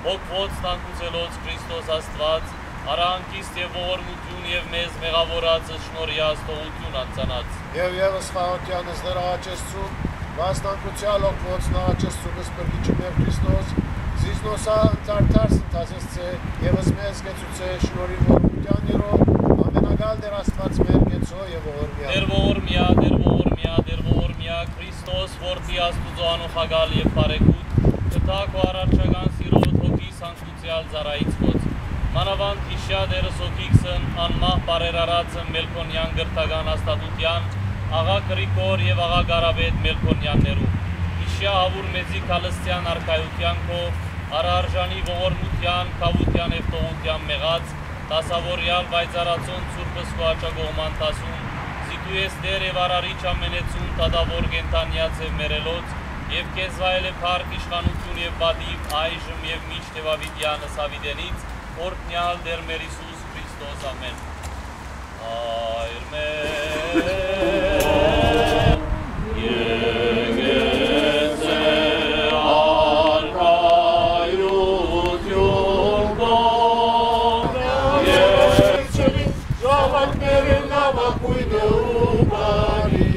Հոգվոց տանկուցելոց Քրիստոս Աստված, արանքիստ և ողորմություն և մեզ մեղավորածը շնորհյաց թողություն անցանած։ Եվ ևս խաղոտյանս դրա աճեսցում, վաստանկուցյալ հոգվոց նաղաճեսցումս պրգիչի մեր Քրիստոս, զիզնոսա ընտարտարս ընթազեսցե, ևս մեզ գեցուցե շնորհի ողորմության երով, ամենագալ դեր Աստված մեր գեցո և ողորմյա։ Դեր ողորմյա, Քրիստոս որդի Աստուծո անուխագալ և բարեկուտ, կտակ ու առարչական սիրոտ հոգի սանկուցյալ զարայից ոց։ Մանավանդ իշյա դերս հոգիքսն անմահ բարերարածը Մելքոնյան գրթական աստատության, աղա Կրիկոր և աղա Գարաբետ Մելքոնյաններում, իշյա հավուր մեծի կալստյան արկայության քո, արարժանի ողորմության, կավության և տողության մեղած, տասավորյալ վայծարացոն ծուրպս քո աճագողման տասում, զիտու ես դեր և արարիչ ամենեցում տադավոր գենտանյաց և մերելոց, և կեզ վայել է պարկ իշխանություն և բադիվ այժմ և միշտ և ավիդյանս ավիդենից, օրդնյալ դեր մեր Իսուս Քրիստոս ամեն։ Այր մեր եկեցե արկայություն կոն, Երջելի ժամանքներն ավակույնը ու բարին,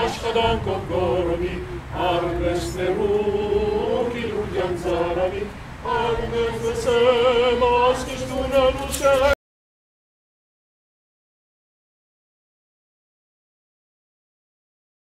աշխատանքով գորովի, արվեստերու կիլուդյան ծարավի, արմերձսեմ ասկիշտունը լուսե